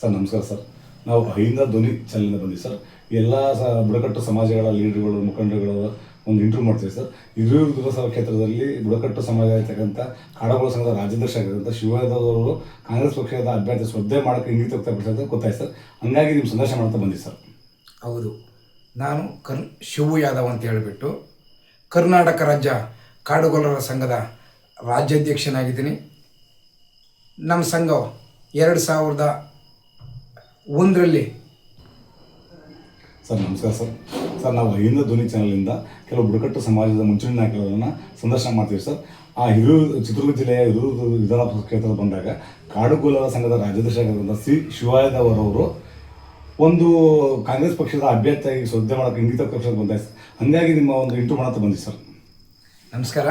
Sir ನಮಸ್ಕಾರ sir. ನಾವು ಅಹಿಂದ ಧ್ವನಿ ಚಾನಲಿಂದ ಬಂದಿವಿ ಸರ್. ಎಲ್ಲ ಬುಡಕಟ್ಟು ಸಮಾಜಗಳ ಲೀಡರ್ಗಳು ಮುಖಂಡರುಗಳು ಒಂದು ಇಂಟರ್ವ್ಯೂ ಮಾಡ್ತೀವಿ ಸರ್. ಹಿರಿಯೂರು ವಿಧಾನಸಭಾ ಕ್ಷೇತ್ರದಲ್ಲಿ ಬುಡಕಟ್ಟು ಸಮಾಜ ಆಗಿರ್ತಕ್ಕಂಥ ಕಾಡಗೋಳ ಸಂಘದ ರಾಜ್ಯಾಧ್ಯಕ್ಷ ಆಗಿರ್ತಕ್ಕಂಥ ಶಿವಯಾದವ್ ಕಾಂಗ್ರೆಸ್ ಪಕ್ಷದ ಅಭ್ಯರ್ಥಿ ಸ್ಪರ್ಧೆ ಮಾಡೋಕ್ಕೆ ಇಂಗಿತ ವ್ಯಕ್ತಪಡಿಸಿದ ಗೊತ್ತಾಯ್ತು ಸರ್. ಹಂಗಾಗಿ ನಿಮ್ಮ ಸಂದರ್ಶನ ಮಾಡ್ತಾ ಬಂದಿವಿ ಸರ್. ಹೌದು, ನಾನು ಶಿವು ಯಾದವ್ ಅಂತ ಹೇಳಿಬಿಟ್ಟು ಕರ್ನಾಟಕ ರಾಜ್ಯ ಕಾಡುಗೊಲ್ಲರ ಸಂಘದ ರಾಜ್ಯಾಧ್ಯಕ್ಷನಾಗಿದ್ದೀನಿ. ನಮ್ಮ ಸಂಘ 2001ರಲ್ಲಿ ಸರ್ ನಮಸ್ಕಾರ ಸರ್. ಸರ್ ನಾವು ಅಹಿಂದ ಧ್ವನಿ ಚಾನಲಿಂದ ಕೆಲವು ಬುಡಕಟ್ಟು ಸಮಾಜದ ಮುಂಚೂಣಿ ನಾಯಕರನ್ನು ಸಂದರ್ಶನ ಮಾಡ್ತೀವಿ ಸರ್. ಆ ಚಿತ್ರದುರ್ಗ ಜಿಲ್ಲೆಯ ಹಿರಿಯೂರು ವಿಧಾನಸಭಾ ಕ್ಷೇತ್ರದ ಬಂದಾಗ ಕಾಡುಗೊಲ್ಲರ ಸಂಘದ ರಾಜ್ಯಾಧ್ಯಕ್ಷ ಆಗಿರುವಂಥ ಶಿವಯಾದವ್ ಅವರು ಒಂದು ಕಾಂಗ್ರೆಸ್ ಪಕ್ಷದ ಅಭ್ಯರ್ಥಿಯಾಗಿ ಸ್ಪರ್ಧೆ ಮಾಡೋಕ್ಕೆ ಇಂಗಿತ ಪಕ್ಷದ ಬಂದಾಯ್ತು. ಹಾಗಾಗಿ ನಿಮ್ಮ ಒಂದು ಇಂಟರ್ವ್ಯೂ ಮಾಡ್ತಾ ಬಂದಿವಿ ಸರ್. ನಮಸ್ಕಾರ.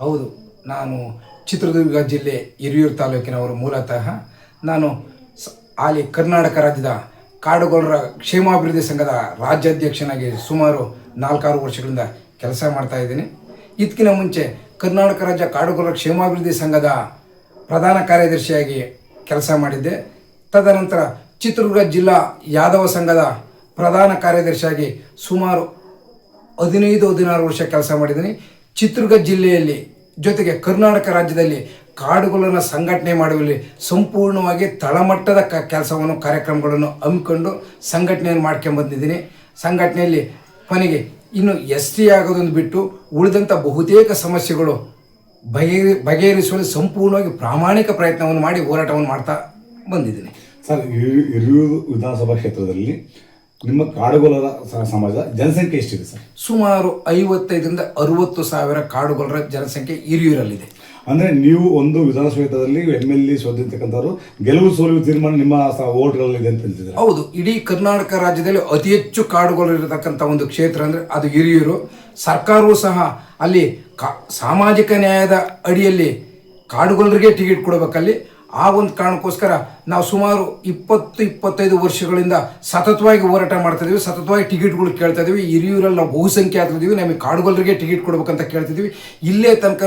ಹೌದು, ನಾನು ಚಿತ್ರದುರ್ಗ ಜಿಲ್ಲೆ ಹಿರಿಯೂರು ತಾಲೂಕಿನವರು. ಮೂಲತಃ ನಾನು ಹಾಲಿ ಕರ್ನಾಟಕ ರಾಜ್ಯದ ಕಾಡುಗೊಲ್ಲರ ಕ್ಷೇಮಾಭಿವೃದ್ಧಿ ಸಂಘದ ರಾಜ್ಯಾಧ್ಯಕ್ಷನಾಗಿ ಸುಮಾರು 4-6 ವರ್ಷಗಳಿಂದ ಕೆಲಸ ಮಾಡ್ತಾ ಇದ್ದೀನಿ. ಇದಕ್ಕಿಂತ ಮುಂಚೆ ಕರ್ನಾಟಕ ರಾಜ್ಯ ಕಾಡುಗೊಲ್ಲರ ಕ್ಷೇಮಾಭಿವೃದ್ಧಿ ಸಂಘದ ಪ್ರಧಾನ ಕಾರ್ಯದರ್ಶಿಯಾಗಿ ಕೆಲಸ ಮಾಡಿದ್ದೆ. ತದನಂತರ ಚಿತ್ರದುರ್ಗ ಜಿಲ್ಲಾ ಯಾದವ ಸಂಘದ ಪ್ರಧಾನ ಕಾರ್ಯದರ್ಶಿಯಾಗಿ ಸುಮಾರು 15-16 ವರ್ಷ ಕೆಲಸ ಮಾಡಿದ್ದೀನಿ. ಚಿತ್ರದುರ್ಗ ಜಿಲ್ಲೆಯಲ್ಲಿ ಜೊತೆಗೆ ಕರ್ನಾಟಕ ರಾಜ್ಯದಲ್ಲಿ ಕಾಡುಗೊಲ್ಲರನ್ನ ಸಂಘಟನೆ ಮಾಡುವಲ್ಲಿ ಸಂಪೂರ್ಣವಾಗಿ ತಳಮಟ್ಟದ ಕೆಲಸವನ್ನು ಕಾರ್ಯಕ್ರಮಗಳನ್ನು ಹಮ್ಮಿಕೊಂಡು ಸಂಘಟನೆಯನ್ನು ಮಾಡ್ಕೊಂಬಂದಿದ್ದೀನಿ. ಸಂಘಟನೆಯಲ್ಲಿ ಕೊನೆಗೆ ಇನ್ನು ST ಆಗೋದನ್ನು ಬಿಟ್ಟು ಉಳಿದಂಥ ಬಹುತೇಕ ಸಮಸ್ಯೆಗಳು ಬಗೆಹರಿಸುವಲ್ಲಿ ಸಂಪೂರ್ಣವಾಗಿ ಪ್ರಾಮಾಣಿಕ ಪ್ರಯತ್ನವನ್ನು ಮಾಡಿ ಹೋರಾಟವನ್ನು ಮಾಡ್ತಾ ಬಂದಿದ್ದೀನಿ. ಸರ್, ಹಿರಿಯೂರು ವಿಧಾನಸಭಾ ಕ್ಷೇತ್ರದಲ್ಲಿ ನಿಮ್ಮ ಕಾಡುಗೊಲ್ಲರ ಸಮಾಜ ಜನಸಂಖ್ಯೆ ಎಷ್ಟಿದೆ ಸರ್? ಸುಮಾರು 55,000-60 ಸಾವಿರ ಕಾಡುಗೊಲ್ಲರ ಜನಸಂಖ್ಯೆ ಹಿರಿಯೂರಲ್ಲಿದೆ. ಅಂದರೆ ನೀವು ಒಂದು ವಿಧಾನಸಭಾ ಕ್ಷೇತ್ರದಲ್ಲಿ MLA ಸ್ಪರ್ಧಿರ್ತಕ್ಕಂಥವ್ರು ಗೆಲುವು ಸೋಲುವ ತೀರ್ಮಾನ ನಿಮ್ಮ ಓಟ್ಗಳಲ್ಲಿದೆ ಅಂತ ಹೇಳ್ತಿದ್ದಾರೆ. ಹೌದು, ಇಡೀ ಕರ್ನಾಟಕ ರಾಜ್ಯದಲ್ಲಿ ಅತಿ ಹೆಚ್ಚು ಕಾಡುಗೊಲ್ಲರು ಇರತಕ್ಕಂಥ ಒಂದು ಕ್ಷೇತ್ರ ಅಂದರೆ ಅದು ಹಿರಿಯೂರು. ಸರ್ಕಾರವೂ ಸಹ ಅಲ್ಲಿ ಸಾಮಾಜಿಕ ನ್ಯಾಯದ ಅಡಿಯಲ್ಲಿ ಕಾಡುಗೊಲ್ಲರಿಗೆ ಟಿಕೆಟ್ ಕೊಡಬೇಕಲ್ಲಿ. ಆ ಒಂದು ಕಾರಣಕ್ಕೋಸ್ಕರ ನಾವು ಸುಮಾರು 20-25 ವರ್ಷಗಳಿಂದ ಸತತವಾಗಿ ಹೋರಾಟ ಮಾಡ್ತಾ ಇದೀವಿ. ಸತತವಾಗಿ ಟಿಕೆಟ್ಗಳು ಕೇಳ್ತಾ ಇದೀವಿ. ಹಿರಿಯೂರಲ್ಲಿ ನಾವು ಬಹುಸಂಖ್ಯಾತರಿದ್ದೀವಿ, ನಮಗೆ ಕಾಡುಗೊಲ್ಲರಿಗೆ ಟಿಕೆಟ್ ಕೊಡ್ಬೇಕಂತ ಕೇಳ್ತಿದ್ದೀವಿ. ಇಲ್ಲೇ ತನಕ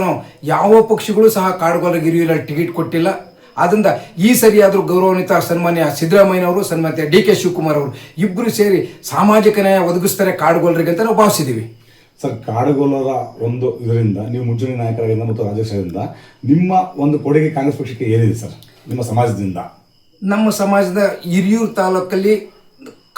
ಯಾವ ಪಕ್ಷಗಳು ಸಹ ಕಾಡುಗೊಲ್ಲರಿಗೆ ಹಿರಿಯೂರಲ್ಲಿ ಟಿಕೆಟ್ ಕೊಟ್ಟಿಲ್ಲ. ಆದ್ದರಿಂದ ಈ ಸರಿಯಾದರೂ ಗೌರವಾನ್ವಿತ ಸನ್ಮಾನ್ಯ ಸಿದ್ದರಾಮಯ್ಯನವರು, ಸನ್ಮಾನ್ಯ DK ಶಿವಕುಮಾರ್ ಅವರು ಇಬ್ಬರು ಸೇರಿ ಸಾಮಾಜಿಕ ನ್ಯಾಯ ಒದಗಿಸ್ತಾರೆ ಕಾಡುಗೊಲ್ಲರಿಗೆ ಅಂತ ನಾವು ಭಾವಿಸಿದ್ದೀವಿ. ಸರ್, ಕಾಡುಗೊಲ್ಲರ ಒಂದು ಇದರಿಂದ ನೀವು ಮುಂಚೂಣಿ ನಾಯಕರಿಂದ ಮತ್ತು ರಾಜ್ಯಾಧ್ಯಕ್ಷರಿಂದ ನಿಮ್ಮ ಒಂದು ಕೊಡುಗೆ ಕಾಂಗ್ರೆಸ್ ಪಕ್ಷಕ್ಕೆ ಏನಿದೆ ಸರ್ ನಿಮ್ಮ ಸಮಾಜದಿಂದ? ನಮ್ಮ ಸಮಾಜದ ಹಿರಿಯೂರು ತಾಲೂಕಲ್ಲಿ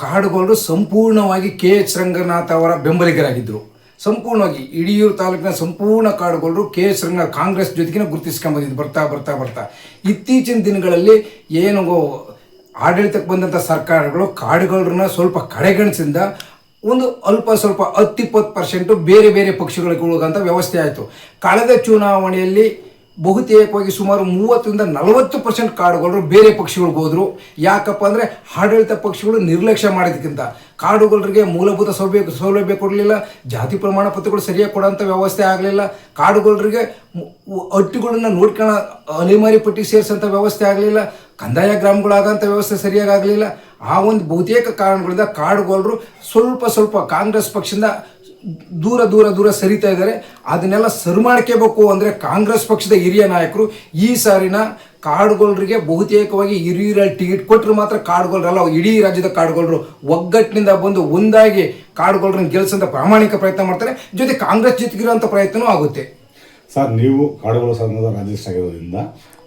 ಕಾಡುಗೊಲ್ಲರು ಸಂಪೂರ್ಣವಾಗಿ KH ರಂಗನಾಥ್ ಅವರ ಬೆಂಬಲಿಗರಾಗಿದ್ದರು. ಸಂಪೂರ್ಣವಾಗಿ ಹಿರಿಯೂರು ತಾಲೂಕಿನ ಸಂಪೂರ್ಣ ಕಾಡುಗೊಲ್ಲರು KH ರಂಗನಾಥ್ ಕಾಂಗ್ರೆಸ್ ಜೊತೆಗಿನ ಗುರುತಿಸ್ಕೊಂಡ್ಬಂದಿದ್ದು. ಬರ್ತಾ ಬರ್ತಾ ಬರ್ತಾ ಇತ್ತೀಚಿನ ದಿನಗಳಲ್ಲಿ ಏನು ಆಡಳಿತಕ್ಕೆ ಬಂದಂಥ ಸರ್ಕಾರಗಳು ಕಾಡುಗೊಲ್ಲರನ್ನ ಸ್ವಲ್ಪ ಕಡೆಗಣಿಸಿಂದ ಒಂದು ಅಲ್ಪ ಸ್ವಲ್ಪ 10-20% ಬೇರೆ ಬೇರೆ ಪಕ್ಷಗಳಿಗೆ ಹೋಗೋಂಥ ವ್ಯವಸ್ಥೆ ಆಯಿತು. ಕಳೆದ ಚುನಾವಣೆಯಲ್ಲಿ ಬಹುತೇಕವಾಗಿ ಸುಮಾರು 30-40% ಕಾಡುಗೊಲ್ಲರು ಬೇರೆ ಪಕ್ಷಗಳಿಗೆ ಹೋದರು. ಯಾಕಪ್ಪ ಅಂದರೆ ಆಡಳಿತ ಪಕ್ಷಗಳು ನಿರ್ಲಕ್ಷ್ಯ ಮಾಡಿದ್ದಕ್ಕಿಂತ ಕಾಡುಗೊಲ್ಲರಿಗೆ ಮೂಲಭೂತ ಸೌಲಭ್ಯ ಕೊಡಲಿಲ್ಲ, ಜಾತಿ ಪ್ರಮಾಣ ಪತ್ರಗಳು ಸರಿಯಾಗಿ ಕೊಡೋಂಥ ವ್ಯವಸ್ಥೆ ಆಗಲಿಲ್ಲ, ಕಾಡುಗೊಲ್ಲರಿಗೆ ಹಟ್ಟಿಗಳನ್ನ ನೋಡ್ಕೊಳ್ಳೋ ಅಲೆಮಾರಿ ಪಟ್ಟಿ ಸೇರಿಸೋಂಥ ವ್ಯವಸ್ಥೆ ಆಗಲಿಲ್ಲ, ಕಂದಾಯ ಗ್ರಾಮಗಳಾಗೋಂಥ ವ್ಯವಸ್ಥೆ ಸರಿಯಾಗಿ ಆಗಲಿಲ್ಲ. ಆ ಒಂದು ಬಹುತೇಕ ಕಾರಣಗಳಿಂದ ಕಾಡುಗೊಲ್ಲರು ಸ್ವಲ್ಪ ಕಾಂಗ್ರೆಸ್ ಪಕ್ಷದಿಂದ ದೂರ ಸರಿತಾ ಇದ್ದಾರೆ. ಅದನ್ನೆಲ್ಲ ಸರಿ ಮಾಡ್ಕೋಬೇಕು ಅಂದರೆ ಕಾಂಗ್ರೆಸ್ ಪಕ್ಷದ ಹಿರಿಯ ನಾಯಕರು ಈ ಸಾರಿನ ಕಾಡುಗೊಲ್ಲರಿಗೆ ಬಹುತೇಕವಾಗಿ ಹಿರಿಯೂರಲ್ಲಿ ಟಿಕೆಟ್ ಕೊಟ್ಟರು ಮಾತ್ರ ಕಾಡುಗೊಲ್ಲರಲ್ಲ, ಇಡೀ ರಾಜ್ಯದ ಕಾಡುಗೊಲ್ಲರು ಒಗ್ಗಟ್ಟಿನಿಂದ ಬಂದು ಒಂದಾಗಿ ಕಾಡುಗೊಲ್ಲರನ್ನ ಗೆಲ್ಲಿಸೋಂಥ ಪ್ರಾಮಾಣಿಕ ಪ್ರಯತ್ನ ಮಾಡ್ತಾರೆ. ಜೊತೆ ಕಾಂಗ್ರೆಸ್ ಜೊತೆಗಿರುವಂಥ ಪ್ರಯತ್ನವೂ ಆಗುತ್ತೆ. ಸರ್, ನೀವು ಕಾಡುಗೊಲ್ಲರ ಸಂಘದ ರಾಜ್ಯಾಧ್ಯಕ್ಷ ಆಗಿರೋದ್ರಿಂದ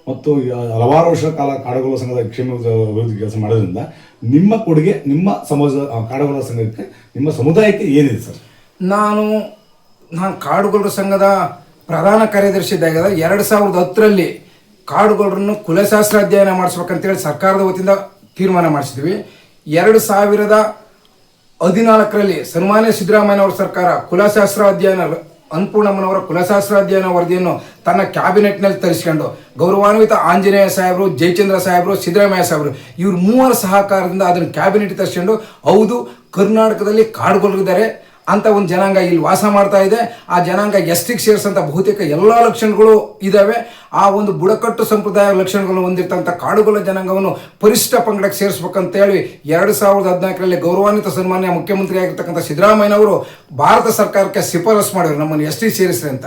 ಮತ್ತು ಹಲವಾರು ವರ್ಷ ಕಾಲ ಕಾಡುಗೊಲ್ಲರ ಸಂಘದ ಕ್ಷೇಮ ಅಭಿವೃದ್ಧಿ ಕೆಲಸ ಮಾಡೋದ್ರಿಂದ ನಿಮ್ಮ ಕೊಡುಗೆ ನಿಮ್ಮ ಸಮಾಜದ ಕಾಡುಗೊಲ್ಲರ ಸಂಘಕ್ಕೆ ನಿಮ್ಮ ಸಮುದಾಯಕ್ಕೆ ಏನಿದೆ ಸರ್? ನಾನು ಕಾಡುಗೊಲ್ಲರ ಸಂಘದ ಪ್ರಧಾನ ಕಾರ್ಯದರ್ಶಿ ಇದ್ದಾಗ 2010ರಲ್ಲಿ ಕಾಡುಗೊಲ್ಲರನ್ನು ಕುಲಶಾಸ್ತ್ರ ಅಧ್ಯಯನ ಮಾಡಿಸ್ಬೇಕಂತೇಳಿ ಸರ್ಕಾರದ ವತಿಯಿಂದ ತೀರ್ಮಾನ ಮಾಡಿಸಿದ್ವಿ. 2014ರಲ್ಲಿ ಸನ್ಮಾನ್ಯ ಸಿದ್ದರಾಮಯ್ಯನವರ ಸರ್ಕಾರ ಕುಲಶಾಸ್ತ್ರ ಅಧ್ಯಯನ ಅನ್ನಪೂರ್ಣಮ್ಮನವರ ಕುಲಶಾಸ್ತ್ರ ಅಧ್ಯಯನ ವರದಿಯನ್ನು ತನ್ನ ಕ್ಯಾಬಿನೆಟ್ನಲ್ಲಿ ತರಿಸ್ಕೊಂಡು ಗೌರವಾನ್ವಿತ ಆಂಜನೇಯ ಸಾಹೇಬರು, ಜಯಚಂದ್ರ ಸಾಹೇಬರು, ಸಿದ್ದರಾಮಯ್ಯ ಸಾಹೇಬರು ಇವ್ರ ಮೂವರ ಸಹಕಾರದಿಂದ ಅದನ್ನು ಕ್ಯಾಬಿನೆಟ್ ತರಿಸ್ಕೊಂಡು ಹೌದು ಕರ್ನಾಟಕದಲ್ಲಿ ಕಾಡುಗೊಲ್ಲರಿದ್ದಾರೆ ಅಂತ ಒಂದು ಜನಾಂಗ ಇಲ್ಲಿ ವಾಸ ಮಾಡ್ತಾ ಇದೆ. ಆ ಜನಾಂಗ STಗೆ ಸೇರಿಸಂಥ ಬಹುತೇಕ ಎಲ್ಲ ಲಕ್ಷಣಗಳು ಇದ್ದಾವೆ. ಆ ಒಂದು ಬುಡಕಟ್ಟು ಸಂಪ್ರದಾಯ ಲಕ್ಷಣಗಳನ್ನು ಹೊಂದಿರ್ತಂಥ ಕಾಡುಗೊಲ್ಲ ಜನಾಂಗವನ್ನು ಪರಿಶಿಷ್ಟ ಪಂಗಡಕ್ಕೆ ಸೇರಿಸ್ಬೇಕಂತೇಳಿ 2014ರಲ್ಲಿ ಗೌರವಾನ್ವಿತ ಸನ್ಮಾನ್ಯ ಮುಖ್ಯಮಂತ್ರಿ ಆಗಿರ್ತಕ್ಕಂಥ ಸಿದ್ದರಾಮಯ್ಯನವರು ಭಾರತ ಸರ್ಕಾರಕ್ಕೆ ಶಿಫಾರಸು ಮಾಡಿದ್ರು ನಮ್ಮನ್ನು ST ಸೇರಿಸ್ರಿ ಅಂತ.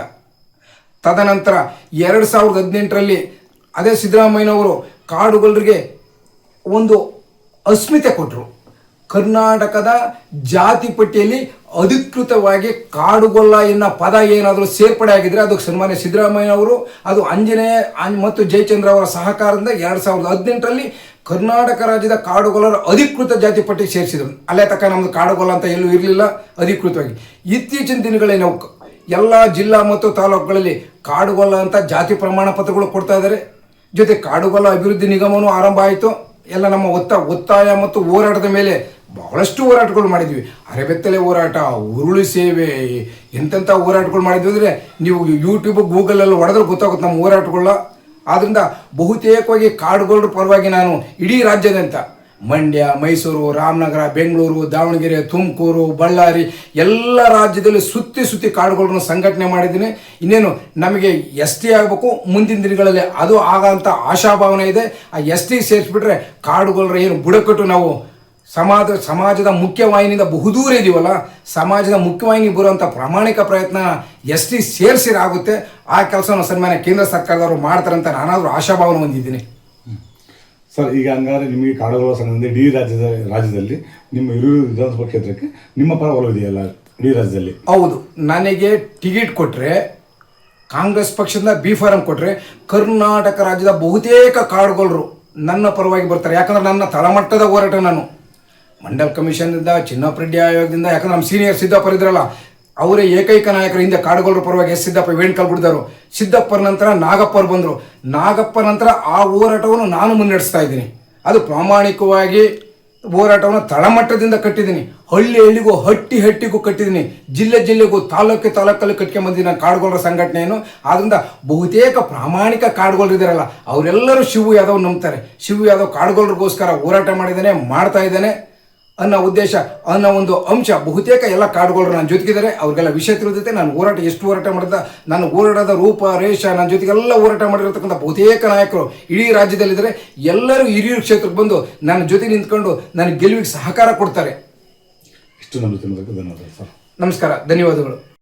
ತದನಂತರ 2018ರಲ್ಲಿ ಅದೇ ಸಿದ್ದರಾಮಯ್ಯನವರು ಕಾಡುಗೊಲ್ಲರಿಗೆ ಒಂದು ಅಸ್ಮಿತೆ ಕೊಟ್ಟರು. ಕರ್ನಾಟಕದ ಜಾತಿ ಪಟ್ಟಿಯಲ್ಲಿ ಅಧಿಕೃತವಾಗಿ ಕಾಡುಗೊಲ್ಲ ಎನ್ನೋ ಪದ ಏನಾದರೂ ಸೇರ್ಪಡೆ ಆಗಿದ್ರೆ ಅದು ಸನ್ಮಾನ್ಯ ಸಿದ್ದರಾಮಯ್ಯ ಅವರು, ಅದು ಆಂಜನೇಯ ಮತ್ತು ಜಯಚಂದ್ರ ಅವರ ಸಹಕಾರದಿಂದ 2018ರಲ್ಲಿ ಕರ್ನಾಟಕ ರಾಜ್ಯದ ಕಾಡುಗೊಲ್ಲರ ಅಧಿಕೃತ ಜಾತಿ ಪಟ್ಟಿ ಸೇರಿಸಿದ್ರು. ಅಲ್ಲೇ ತಕ್ಕ ನಮ್ಮದು ಕಾಡುಗೊಲ್ಲ ಅಂತ ಎಲ್ಲೂ ಇರಲಿಲ್ಲ ಅಧಿಕೃತವಾಗಿ. ಇತ್ತೀಚಿನ ದಿನಗಳೇ ನಾವು ಎಲ್ಲ ಜಿಲ್ಲಾ ಮತ್ತು ತಾಲೂಕುಗಳಲ್ಲಿ ಕಾಡುಗೊಲ್ಲ ಅಂತ ಜಾತಿ ಪ್ರಮಾಣ ಪತ್ರಗಳು ಕೊಡ್ತಾ ಇದ್ದಾರೆ. ಜೊತೆ ಕಾಡುಗೊಲ್ಲ ಅಭಿವೃದ್ಧಿ ನಿಗಮನೂ ಆರಂಭ ಆಯಿತು. ಎಲ್ಲ ನಮ್ಮ ಒತ್ತಾಯ ಮತ್ತು ಹೋರಾಟದ ಮೇಲೆ ಬಹಳಷ್ಟು ಹೋರಾಟಗಳು ಮಾಡಿದ್ವಿ. ಅರೆಬೆತ್ತಲೆ ಹೋರಾಟ, ಉರುಳು ಸೇವೆ, ಎಂತೆಂಥ ಹೋರಾಟಗಳು ಮಾಡಿದ್ವಿ ಅಂದರೆ ನೀವು ಯೂಟ್ಯೂಬ್ ಗೂಗಲಲ್ಲಿ ಹೊಡೆದ್ರೆ ಗೊತ್ತಾಗುತ್ತೆ ನಮ್ಮ ಹೋರಾಟಗಳ. ಆದ್ದರಿಂದ ಬಹುತೇಕವಾಗಿ ಕಾಡುಗೊಲ್ಲರ ಪರವಾಗಿ ನಾನು ಇಡೀ ರಾಜ್ಯದಂತ ಮಂಡ್ಯ, ಮೈಸೂರು, ರಾಮನಗರ, ಬೆಂಗಳೂರು, ದಾವಣಗೆರೆ, ತುಮಕೂರು, ಬಳ್ಳಾರಿ ಎಲ್ಲ ರಾಜ್ಯದಲ್ಲಿ ಸುತ್ತಿ ಕಾಡುಗೊಲ್ಲರನ್ನು ಸಂಘಟನೆ ಮಾಡಿದ್ದೀನಿ. ಇನ್ನೇನು ನಮಗೆ ಎಸ್ ಟಿ ಆಗಬೇಕು ಮುಂದಿನ ದಿನಗಳಲ್ಲಿ, ಅದು ಆಗೋಂಥ ಆಶಾಭಾವನೆ ಇದೆ. ಆ ಎಸ್ ಟಿ ಸೇರಿಸ್ಬಿಟ್ರೆ ಕಾಡುಗೊಲ್ಲರ ಏನು ಬುಡಕಟ್ಟು ನಾವು ಸಮಾಜದ ಮುಖ್ಯವಾಹಿನಿಯಿಂದ ಬಹುದೂರ ಇದೀವಲ್ಲ, ಸಮಾಜದ ಮುಖ್ಯವಾಹಿನಿ ಬರುವಂಥ ಪ್ರಾಮಾಣಿಕ ಪ್ರಯತ್ನ ಎಸ್ ಟಿ ಸೇರಿಸಿರಾಗುತ್ತೆ. ಆ ಕೆಲಸವನ್ನು ಸನ್ಮಾನ್ಯ ಕೇಂದ್ರ ಸರ್ಕಾರದವರು ಮಾಡ್ತಾರಂತ ನಾನಾದರೂ ಆಶಾಭಾವನೆ ಹೊಂದಿದ್ದೀನಿ. ಸರ್, ಈಗ ಹಂಗಾದ್ರೆ ನಿಮಗೆ ಕಾಡುಗೊಲ್ಲ ಸಂಘದಿಂದ ಇಡೀ ರಾಜ್ಯದಲ್ಲಿ ನಿಮ್ಮ ಹಿರಿಯೂರು ವಿಧಾನಸಭಾ ಕ್ಷೇತ್ರಕ್ಕೆ ನಿಮ್ಮ ಪರ ಒಲವಿದೆಯಲ್ಲ ಇಡೀ ರಾಜ್ಯದಲ್ಲಿ? ಹೌದು. ನನಗೆ ಟಿಕೆಟ್ ಕೊಟ್ಟರೆ, ಕಾಂಗ್ರೆಸ್ ಪಕ್ಷದಿಂದ ಬಿ ಫಾರಂ ಕೊಟ್ಟರೆ, ಕರ್ನಾಟಕ ರಾಜ್ಯದ ಬಹುತೇಕ ಕಾಡುಗೊಲ್ಲರು ನನ್ನ ಪರವಾಗಿ ಬರ್ತಾರೆ. ಯಾಕಂದ್ರೆ ನನ್ನ ತಳಮಟ್ಟದ ಹೋರಾಟ ನಾನು ಮಂಡಲ್ ಕಮಿಷನ್ನಿಂದ, ಚಿನ್ನಪ್ಪ ರೆಡ್ಡಿ ಆಯೋಗದಿಂದ, ಯಾಕಂದ್ರೆ ನಮ್ಮ ಸೀನಿಯರ್ ಸಿದ್ದಪ್ಪ ಇದ್ರಲ್ಲ, ಅವರೇ ಏಕೈಕ ನಾಯಕರು. ಹಿಂದೆ ಕಾಡುಗೊಲ್ಲರ ಪರವಾಗಿ ಎಸ್ ಸಿದ್ದಪ್ಪ ವೇಣ್ಕಲ್ ಬಿಡಿದವರು. ಸಿದ್ದಪ್ಪರ ನಂತರ ನಾಗಪ್ಪರು ಬಂದರು. ನಾಗಪ್ಪ ನಂತರ ಆ ಹೋರಾಟವನ್ನು ನಾನು ಮುನ್ನಡೆಸ್ತಾ ಇದ್ದೀನಿ. ಅದು ಪ್ರಾಮಾಣಿಕವಾಗಿ ಹೋರಾಟವನ್ನು ತಳಮಟ್ಟದಿಂದ ಕಟ್ಟಿದ್ದೀನಿ. ಹಳ್ಳಿಗೂ ಹಟ್ಟಿಗೂ ಕಟ್ಟಿದ್ದೀನಿ. ಜಿಲ್ಲೆಗೂ ತಾಲೂಕಲ್ಲಿ ಕಟ್ಕೊಂಡ್ಬಂದಿದ್ದೀನಿ ನಾನು ಕಾಡುಗೊಲ್ಲರ ಸಂಘಟನೆಯನ್ನು. ಆದ್ದರಿಂದ ಬಹುತೇಕ ಪ್ರಾಮಾಣಿಕ ಕಾಡುಗೊಲ್ಲರು ಇದ್ದಾರಲ್ಲ, ಅವರೆಲ್ಲರೂ ಶಿವು ಯಾದವ್ ನಂಬ್ತಾರೆ. ಶಿವು ಯಾದವ್ ಕಾಡುಗೊಲ್ಲರಿಗೋಸ್ಕರ ಹೋರಾಟ ಮಾಡಿದ್ದಾನೆ, ಮಾಡ್ತಾ ಇದ್ದಾನೆ ಅನ್ನೋ ಉದ್ದೇಶ, ಅನ್ನೋ ಒಂದು ಅಂಶ ಬಹುತೇಕ ಎಲ್ಲ ಕಾಡುಗೊಲ್ಲರು ನನ್ನ ಜೊತೆಗಿದ್ದಾರೆ. ಅವ್ರಿಗೆಲ್ಲ ವಿಷಯ ತಿಳಿದೈತೆ. ನಾನು ಎಷ್ಟು ಹೋರಾಟ ಮಾಡಿದ, ನಾನು ಹೋರಾಟದ ರೂಪ ರೇಷ, ನನ್ನ ಜೊತೆಗೆಲ್ಲ ಹೋರಾಟ ಮಾಡಿರತಕ್ಕಂಥ ಬಹುತೇಕ ನಾಯಕರು ಇಡೀ ರಾಜ್ಯದಲ್ಲಿದ್ದಾರೆ. ಎಲ್ಲರೂ ಹಿರಿಯೂರು ಕ್ಷೇತ್ರಕ್ಕೆ ಬಂದು ನನ್ನ ಜೊತೆ ನಿಂತ್ಕೊಂಡು ನನ್ನ ಗೆಲುವಿಗೆ ಸಹಕಾರ ಕೊಡ್ತಾರೆ. ಇಷ್ಟು ನಮ್ಮ ಧನ್ಯವಾದಗಳು ಸರ್. ನಮಸ್ಕಾರ, ಧನ್ಯವಾದಗಳು.